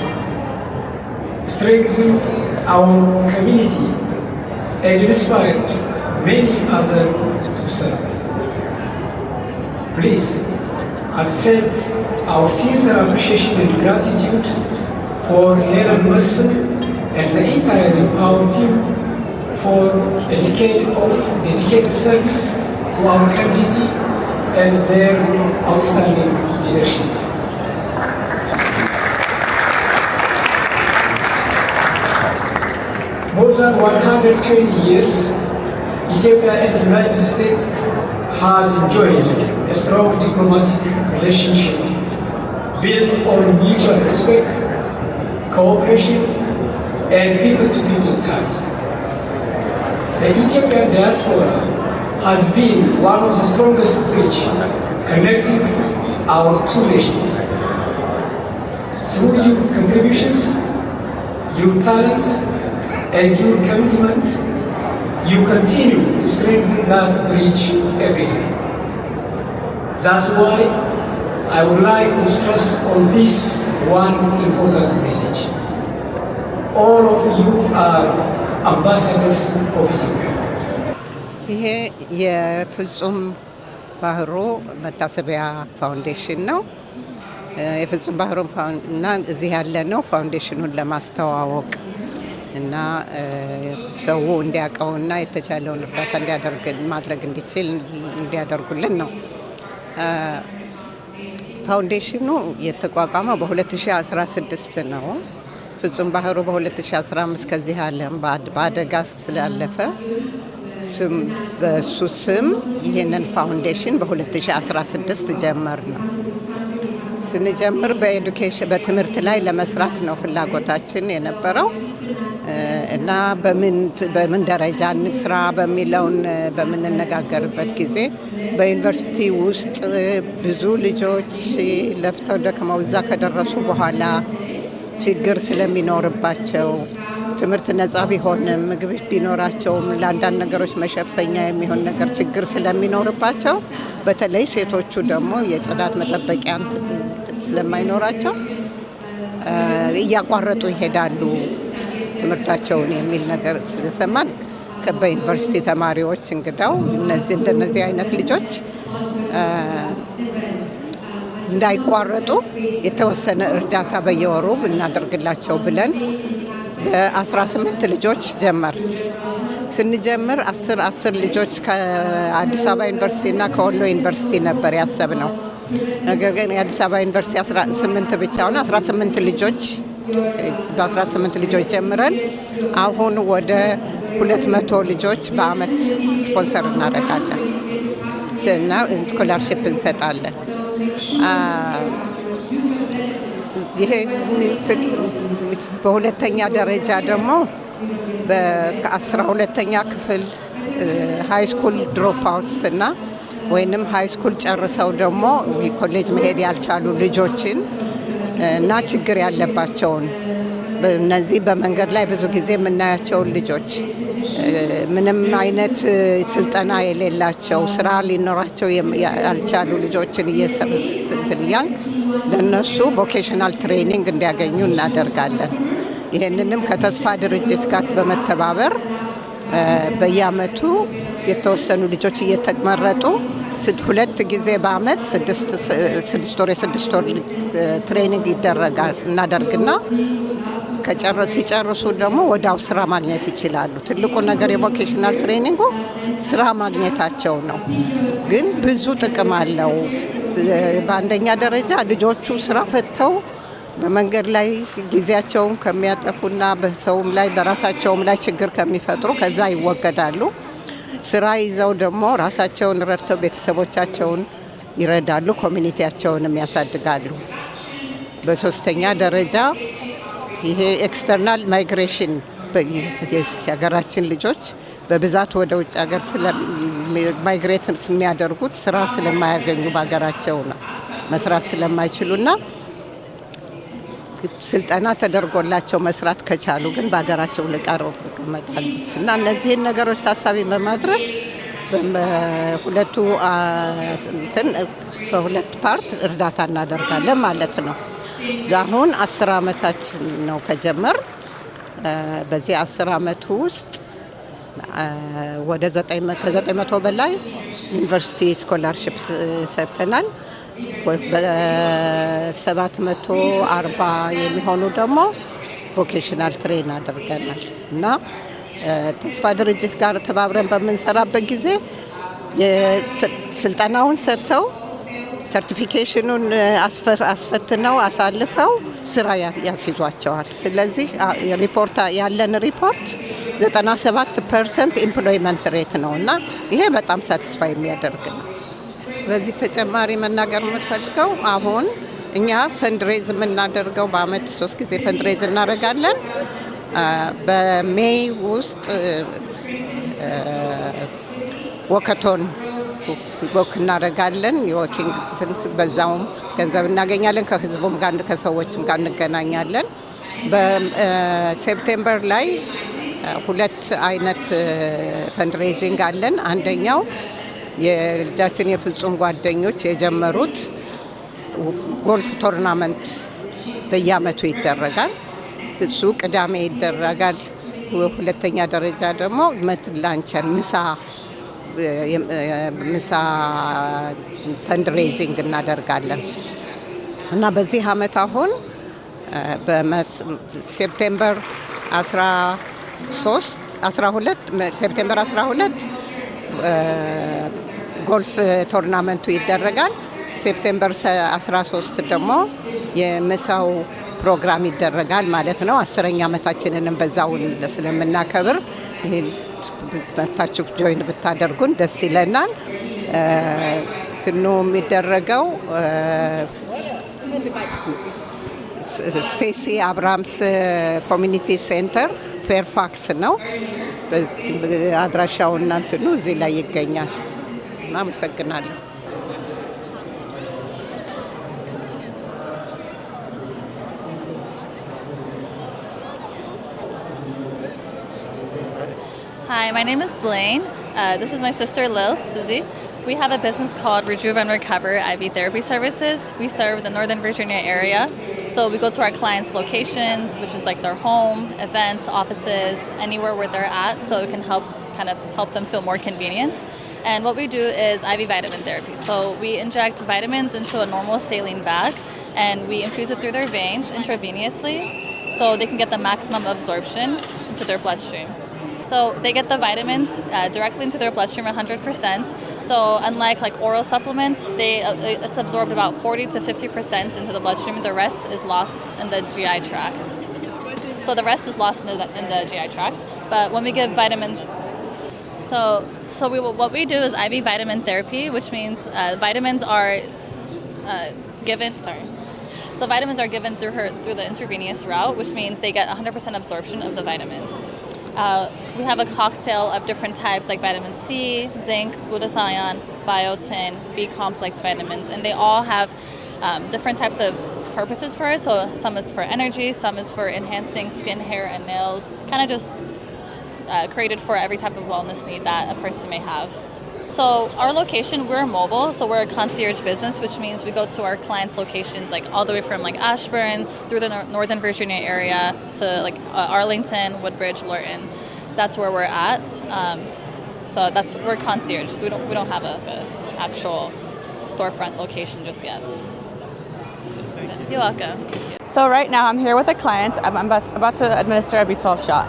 strengthened our community, and inspired many others to serve. Please accept our sincere appreciation and gratitude for Helen Musfin and the entire Empower team for a decade of dedicated service to our community and their outstanding leadership. More than 120 years, Ethiopia and the United States has enjoyed a strong diplomatic relationship built on mutual respect, cooperation, and people-to-people ties. The Ethiopian diaspora has been one of the strongest bridges connecting our two nations. Through your contributions, your talents, and your commitment, you continue to strengthen that bridge every day. That's why I would like to stress on this one important message. All of you are ambassadors of Ethiopia. ይሄ የፍጹም ባህሩ መታሰቢያ ፋውንዴሽን ነው። የፍጹም ባህሩ እና እዚህ ያለ ነው ፋውንዴሽኑን ለማስተዋወቅ እና ሰው እንዲያውቀውና የተቻለውን እርዳታ እንዲያደርግ ማድረግ እንዲችል እንዲያደርጉልን ነው። ፋውንዴሽኑ የተቋቋመው በ2016 ነው። ፍጹም ባህሩ በ2015 ከዚህ ዓለም በአደጋ ስላለፈ በሱ ስም ይህንን ፋውንዴሽን በ2016 ጀመር ነው። ስንጀምር በትምህርት ላይ ለመስራት ነው ፍላጎታችን የነበረው እና በምን ደረጃ እንስራ በሚለውን በምንነጋገርበት ጊዜ በዩኒቨርሲቲ ውስጥ ብዙ ልጆች ለፍተው ደክመው እዛ ከደረሱ በኋላ ችግር ስለሚኖርባቸው ትምህርት ነጻ ቢሆንም ምግብ ቢኖራቸውም ለአንዳንድ ነገሮች መሸፈኛ የሚሆን ነገር ችግር ስለሚኖርባቸው በተለይ ሴቶቹ ደግሞ የጽዳት መጠበቂያ ስለማይኖራቸው እያቋረጡ ይሄዳሉ ትምህርታቸውን የሚል ነገር ስለሰማን በዩኒቨርሲቲ ተማሪዎች እንግዳው እንደነዚህ አይነት ልጆች እንዳይቋረጡ የተወሰነ እርዳታ በየወሩ ብናደርግላቸው ብለን በ18 ልጆች ጀመር። ስንጀምር 10 ልጆች ከአዲስ አበባ ዩኒቨርሲቲ እና ከወሎ ዩኒቨርሲቲ ነበር ያሰብነው። ነገር ግን የአዲስ አበባ ዩኒቨርሲቲ 18 ብቻውን 18 ልጆች በ18 ልጆች ጀምረን አሁን ወደ 200 ልጆች በአመት ስፖንሰር እናደርጋለን እና ስኮላርሺፕ እንሰጣለን። ይሄ በሁለተኛ ደረጃ ደግሞ ከ12ኛ ክፍል ሃይ ስኩል ድሮፕ አውትስ እና ወይንም ሃይ ስኩል ጨርሰው ደግሞ ኮሌጅ መሄድ ያልቻሉ ልጆችን እና ችግር ያለባቸውን እነዚህ በመንገድ ላይ ብዙ ጊዜ የምናያቸውን ልጆች ምንም አይነት ስልጠና የሌላቸው ስራ ሊኖራቸው ያልቻሉ ልጆችን እየሰበስብን ለነሱ ቮኬሽናል ትሬኒንግ እንዲያገኙ እናደርጋለን። ይሄንንም ከተስፋ ድርጅት ጋር በመተባበር በየአመቱ የተወሰኑ ልጆች እየተመረጡ 2 ጊዜ በአመት 6 ወር ትሬኒንግ ይደረጋል እናደርግና ሲጨርሱ ደግሞ ወዲያው ስራ ማግኘት ይችላሉ። ትልቁ ነገር የቮኬሽናል ትሬኒንጉ ስራ ማግኘታቸው ነው። ግን ብዙ ጥቅም አለው። በአንደኛ ደረጃ ልጆቹ ስራ ፈተው በመንገድ ላይ ጊዜያቸውን ከሚያጠፉና በሰውም ላይ በራሳቸውም ላይ ችግር ከሚፈጥሩ ከዛ ይወገዳሉ። ስራ ይዘው ደግሞ ራሳቸውን ረድተው ቤተሰቦቻቸውን ይረዳሉ፣ ኮሚኒቲያቸውንም ያሳድጋሉ። በሶስተኛ ደረጃ ይሄ ኤክስተርናል ማይግሬሽን የሀገራችን ልጆች በብዛት ወደ ውጭ ሀገር ማይግሬት የሚያደርጉት ስራ ስለማያገኙ በሀገራቸው ነው መስራት ስለማይችሉና ስልጠና ተደርጎላቸው መስራት ከቻሉ ግን በሀገራቸው ልቀሩ ይቀመጣሉ እና እነዚህን ነገሮች ታሳቢ በማድረግ በሁለት ፓርት እርዳታ እናደርጋለን ማለት ነው። አሁን 10 አመታችን ነው ከጀመር። በዚህ 10 አመት ውስጥ ወደ 900 በላይ ዩኒቨርሲቲ ስኮላርሺፕ ሰጥተናል። በ740 የሚሆኑ ደግሞ ቮኬሽናል ትሬን አድርገናል እና ተስፋ ድርጅት ጋር ተባብረን በምንሰራበት ጊዜ ስልጠናውን ሰጥተው ሰርቲፊኬሽኑን አስፈትነው አሳልፈው ስራ ያስይዟቸዋል። ስለዚህ ያለን ሪፖርት 97% ኤምፕሎይመንት ሬት ነው እና ይሄ በጣም ሳቲስፋይ የሚያደርግ ነው። በዚህ ተጨማሪ መናገር የምፈልገው አሁን እኛ ፈንድሬዝ የምናደርገው በአመት 3 ጊዜ ፈንድሬዝ እናደርጋለን። በሜይ ውስጥ ወከቶን ወክ እናደርጋለን። የወኪንግ በዛውም ገንዘብ እናገኛለን። ከህዝቡም ጋር ከሰዎችም ጋር እንገናኛለን። በሴፕቴምበር ላይ 2 አይነት ፈንድሬዚንግ አለን። አንደኛው የልጃችን የፍጹም ጓደኞች የጀመሩት ጎልፍ ቶርናመንት በየአመቱ ይደረጋል። እሱ ቅዳሜ ይደረጋል። ሁለተኛ ደረጃ ደግሞ ላንቸን ምሳ ፈንድሬዚንግ እናደርጋለን እና በዚህ አመት አሁን በሴፕቴምበር 12 ጎልፍ ቶርናመንቱ ይደረጋል። ሴፕቴምበር 13 ደግሞ የምሳው ፕሮግራም ይደረጋል ማለት ነው። 10ኛ ዓመታችንንም በዛው ስለምናከብር ይሄን መታችሁ ጆይን ብታደርጉን ደስ ይለናል። ትኑ የሚደረገው ስቴሲ አብራምስ ኮሚኒቲ ሴንተር ፌርፋክስ ነው። አድራሻውና እንትኑ እዚህ ላይ ይገኛል። አመሰግናለሁ። Hi, my name is Blaine. This is my sister Lil, Susie. We have a business called Rejuve and Recover IV Therapy Services. We serve the Northern Virginia area. So we go to our clients' locations, which is like their home, events, offices, anywhere where they're at, so it can help them feel more convenient. And what we do is IV vitamin therapy. So we inject vitamins into a normal saline bag, and we infuse it through their veins intravenously, so they can get the maximum absorption into their bloodstream. So they get the vitamins directly into their bloodstream 100%. So unlike like oral supplements, it's absorbed about 40 to 50% into the bloodstream. The rest is lost in the GI tract. So the rest is lost in the GI tract. But when we give vitamins, what we do is IV vitamin therapy, which means vitamins are given. So vitamins are given through the intravenous route, which means they get 100% absorption of the vitamins. We have a cocktail of different types like vitamin C, zinc, glutathione, biotin, B-complex vitamins, and they all have different types of purposes for it. So some is for energy, some is for enhancing skin, hair, and nails, kind of just created for every type of wellness need that a person may have. So our location, we're mobile, so we're a concierge business, which means we go to our clients' locations like all the way from like Ashburn through the Northern Virginia area to like Arlington, Woodbridge, Lorton. That's where we're at. So we're concierge. So we don't have a actual storefront location just yet. You're welcome. So right now I'm here with a client. I'm about to administer a B12 shot.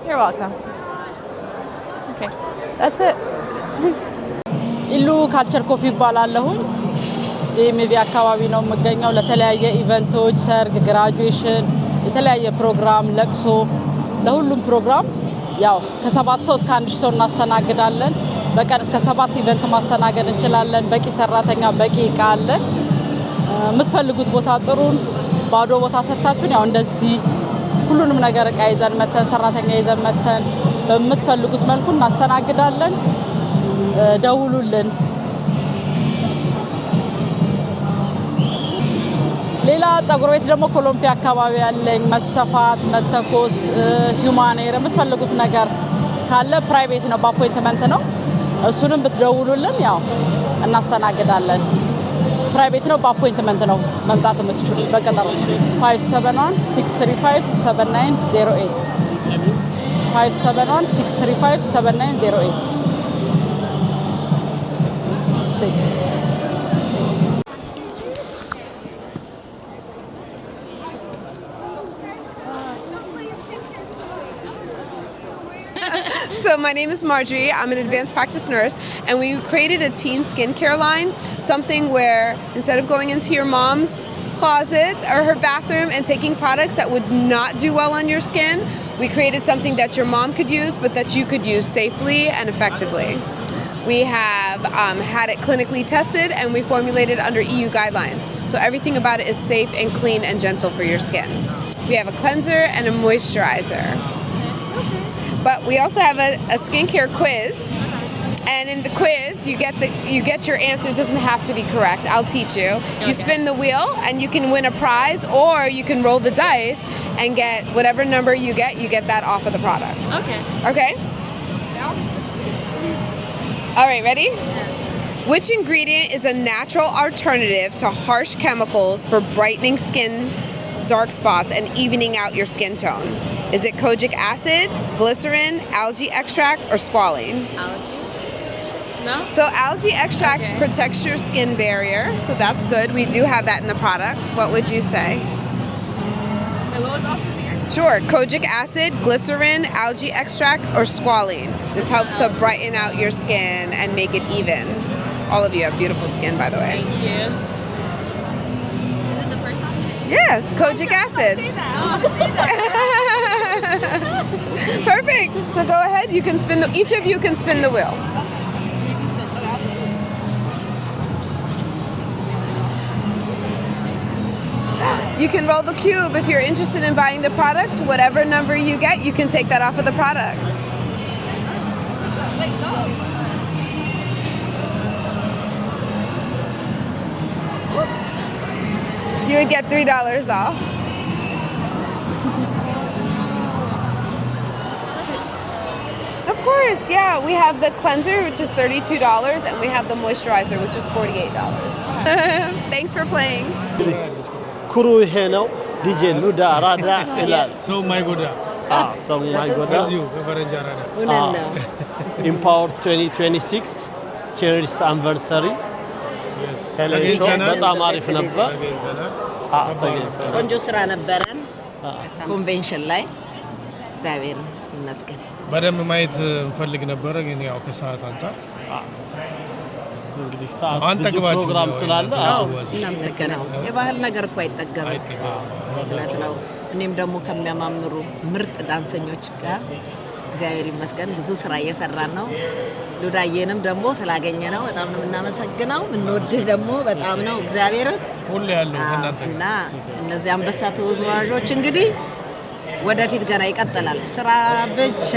You're welcome. Okay, that's it. ኢሉ ካልቸር ኮፊ ይባላለሁኝ። ዲኤምቪ አካባቢ ነው የምገኘው። ለተለያየ ኢቨንቶች፣ ሰርግ፣ ግራጁዌሽን፣ የተለያየ ፕሮግራም፣ ለቅሶ፣ ለሁሉም ፕሮግራም ያው ከ7 ሰው እስከ 1 ሰው እናስተናግዳለን። በቀን እስከ 7 ኢቨንት ማስተናገድ እንችላለን። በቂ ሰራተኛ፣ በቂ እቃ አለን። የምትፈልጉት ቦታ ጥሩን፣ ባዶ ቦታ ሰጣችሁን ያው እንደዚህ ሁሉንም ነገር እቃ ይዘን መተን ሰራተኛ ይዘን መተን በምትፈልጉት መልኩ እናስተናግዳለን። ደውሉልን። ሌላ ጸጉር ቤት ደግሞ ኮሎምፒያ አካባቢ ያለኝ መሰፋት፣ መተኮስ፣ ሂውማን ሄር የምትፈልጉት ነገር ካለ ፕራይቬት ነው፣ በአፖይንትመንት ነው። እሱንም ብትደውሉልን ያው እናስተናግዳለን። ፕራይቬት ነው፣ በአፖይንትመንት ነው መምጣት የምትችሉት በቀጠሮ 571-635-7908 571-635-7908 So my name is Marjorie. I'm an advanced practice nurse, and we created a teen skincare line, something where instead of going into your mom's closet or her bathroom and taking products that would not do well on your skin, we created something that your mom could use, but that you could use safely and effectively. We have had it clinically tested, and we formulated under EU guidelines. So everything about it is safe and clean and gentle for your skin. We have a cleanser and a moisturizer. But we also have a skincare quiz, and in the quiz you get your answer. It doesn't have to be correct. I'll teach you. Okay. You spin the wheel and you can win a prize, or you can roll the dice and get whatever number you get that off of the product. Okay. Okay? All right, ready? Which ingredient is a natural alternative to harsh chemicals for brightening skin dark spots and evening out your skin tone? Is it kojic acid, glycerin, algae extract, or squalene? Algae? No? So algae extract protects your skin barrier, so that's good. We do have that in the products. What would you say? What was the option again? Sure, kojic acid, glycerin, algae extract, or squalene. This helps to brighten out your skin and make it even. All of you have beautiful skin, by the way. Thank you. Is it the first option? Yes, kojic acid. Perfect. So go ahead. You can spin. Each of you can spin the wheel. You can roll the cube if you're interested in buying the product. Whatever number you get, you can take that off of the product. You would get $3 off. Of course, yeah. We have the cleanser, which is $32, and we have the moisturizer, which is $48. Thanks for playing. ኩሩ ይሄ ነው ዲጄ ሉዳ ራዳ ይላል ሰው ማይጎዳ ሰው ማይጎዳ እዚሁ ከፈረንጅ አራዳ ኢምፓወር 2026 ቴሪስ አንቨርሰሪ በጣም አሪፍ ነበር። ቆንጆ ስራ ነበረን ኮንቬንሽን ላይ እግዚአብሔር ይመስገን። በደንብ ማየት እንፈልግ ነበረ ግን ያው ከሰዓት አንፃር እንግዲህ ሰዓት ብዙ ፕሮግራም ስላለ እናመሰግናለሁ። የባህል ነገር እኮ አይጠገብም ማለት ነው። እኔም ደግሞ ከሚያማምሩ ምርጥ ዳንሰኞች ጋር እግዚአብሔር ይመስገን ብዙ ስራ እየሰራን ነው። ሉዳዬንም ደግሞ ስላገኘ ነው በጣም ነው የምናመሰግነው። እንወድህ ደግሞ በጣም ነው እግዚአብሔር ሁሉ ያለው እናንተ እና እነዚህ አንበሳ ተወዛዋዦች እንግዲህ ወደፊት ገና ይቀጥላል። ስራ ብቻ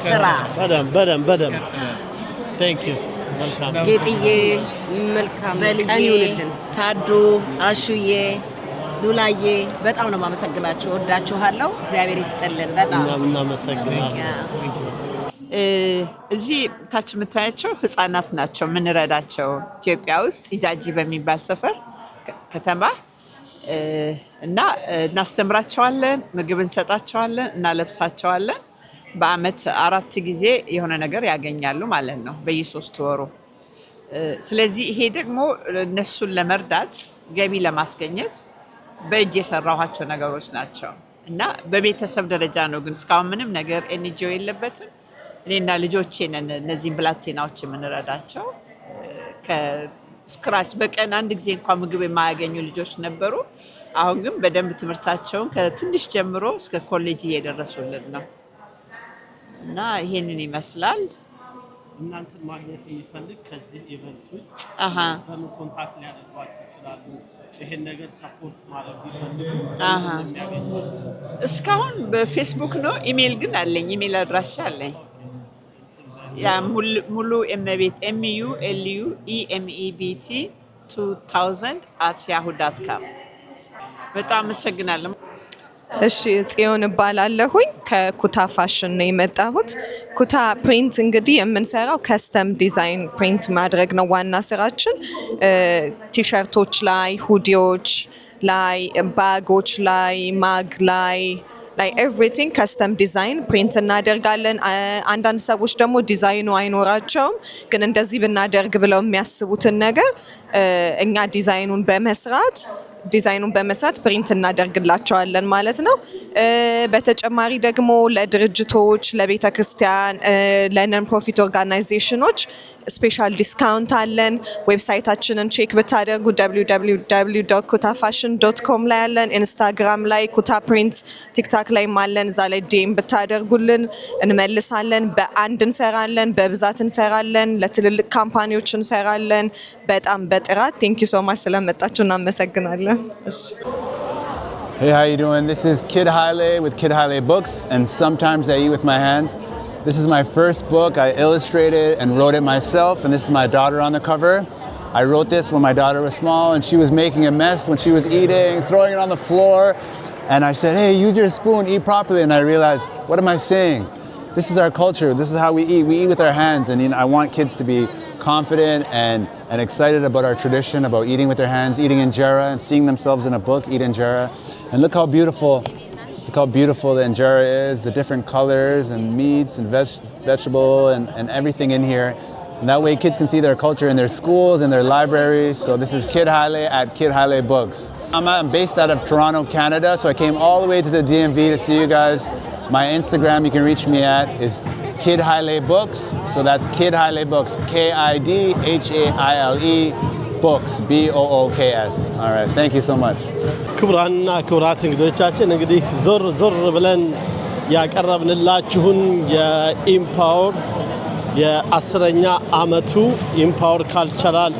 ስራ በደም ቴንክ ዩ ጌጥዬ መልካም ቀን ይሁንልን። ታዱ አሹዬ ዱላዬ በጣም ነው ማመሰግናችሁ። ወዳችኋለሁ። እግዚአብሔር ይስጥልን። በጣም እናመሰግናለን። እዚህ ታች የምታያቸው ህፃናት ናቸው የምንረዳቸው ኢትዮጵያ ውስጥ ኢጃጂ በሚባል ሰፈር ከተማ እና እናስተምራቸዋለን፣ ምግብ እንሰጣቸዋለን፣ እናለብሳቸዋለን። በአመት 4 ጊዜ የሆነ ነገር ያገኛሉ ማለት ነው በየ3 ወሩ። ስለዚህ ይሄ ደግሞ እነሱን ለመርዳት ገቢ ለማስገኘት በእጅ የሰራኋቸው ነገሮች ናቸው እና በቤተሰብ ደረጃ ነው ግን እስካሁን ምንም ነገር ኤንጂኦ የለበትም። እኔና ልጆቼ ነን እነዚህን ብላቴናዎች የምንረዳቸው። ከስክራች በቀን 1 ጊዜ እንኳን ምግብ የማያገኙ ልጆች ነበሩ። አሁን ግን በደንብ ትምህርታቸውን ከትንሽ ጀምሮ እስከ ኮሌጅ እየደረሱልን ነው እና ይሄንን ይመስላል። እናንተን ማግኘት የሚፈልግ ከዚህ ኢቨንት ውጭ በምን ኮንታክት ሊያደርጓችሁ ይችላሉ? ይሄን ነገር ሰፖርት ማድረግ ቢፈልጉ እስካሁን በፌስቡክ ነው። ኢሜል ግን አለኝ፣ ኢሜል አድራሻ አለኝ። ያ ሙሉ እመቤት MULUEMEBT 2000@yahoo.com። በጣም አመሰግናለሁ። እሺ ጽዮን እባላለሁኝ ከኩታ ፋሽን ነው የመጣሁት። ኩታ ፕሪንት እንግዲህ የምንሰራው ከስተም ዲዛይን ፕሪንት ማድረግ ነው ዋና ስራችን። ቲሸርቶች ላይ፣ ሁዲዎች ላይ፣ ባጎች ላይ፣ ማግ ላይ ኤቭሪቲንግ ከስተም ዲዛይን ፕሪንት እናደርጋለን። አንዳንድ ሰዎች ደግሞ ዲዛይኑ አይኖራቸውም ግን እንደዚህ ብናደርግ ብለው የሚያስቡትን ነገር እኛ ዲዛይኑን በመስራት ፕሪንት እናደርግላቸዋለን ማለት ነው። በተጨማሪ ደግሞ ለድርጅቶች፣ ለቤተ ክርስቲያን፣ ለነን ፕሮፊት ኦርጋናይዜሽኖች ስፔሻል ዲስካውንት አለን። ዌብሳይታችንን ቼክ ብታደርጉ www.kutafashion.com ላይ አለን። ኢንስታግራም ላይ ኩታ ፕሪንት፣ ቲክታክ ላይ አለን። እዛ ላይ ዲኤም ብታደርጉልን እንመልሳለን። በአንድ እንሰራለን፣ በብዛት እንሰራለን፣ ለትልልቅ ካምፓኒዎች እንሰራለን። በጣም በጥራት ቴንክ ዩ ሶ ማች ስለመጣችሁ እናመሰግናለን። Hey, how you doing? This is Kid Haile with Kid Haile Books and Sometimes I Eat With My Hands. This is my first book. I illustrated and wrote it myself, and this is my daughter on the cover. I wrote this when my daughter was small and she was making a mess when she was eating, throwing it on the floor. And I said, hey, use your spoon, eat properly. And I realized, what am I saying? This is our culture. This is how we eat. We eat with our hands. And I want kids to be confident and excited about our tradition, about eating with their hands, eating injera and seeing themselves in a book, eat injera. And look how beautiful the injera is, the different colors and meats and vegetable and everything in here. And that way kids can see their culture in their schools and their libraries. So this is Kid Haile at Kid Haile Books. I'm based out of Toronto, Canada, so I came all the way to the DMV to see you guys. My Instagram you can reach me at is Kid Haile Books. So that's Kid Haile Books, KIDHAILE Books, BOOKS. All right, thank you so much. ክቡራንና ክቡራት እንግዶቻችን እንግዲህ ዞር ብለን ያቀረብንላችሁን የኢምፓወር የ10ኛ ዓመቱ ኢምፓወር ካልቸራል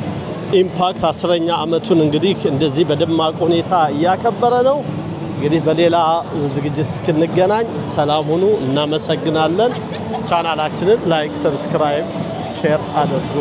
ኢምፓክት 10ኛ ዓመቱን እንግዲህ እንደዚህ በደማቅ ሁኔታ እያከበረ ነው። እንግዲህ በሌላ ዝግጅት እስክንገናኝ ሰላም ሁኑ። እናመሰግናለን። ቻናላችንን ላይክ፣ ሰብስክራይብ፣ ሼር አድርጉ።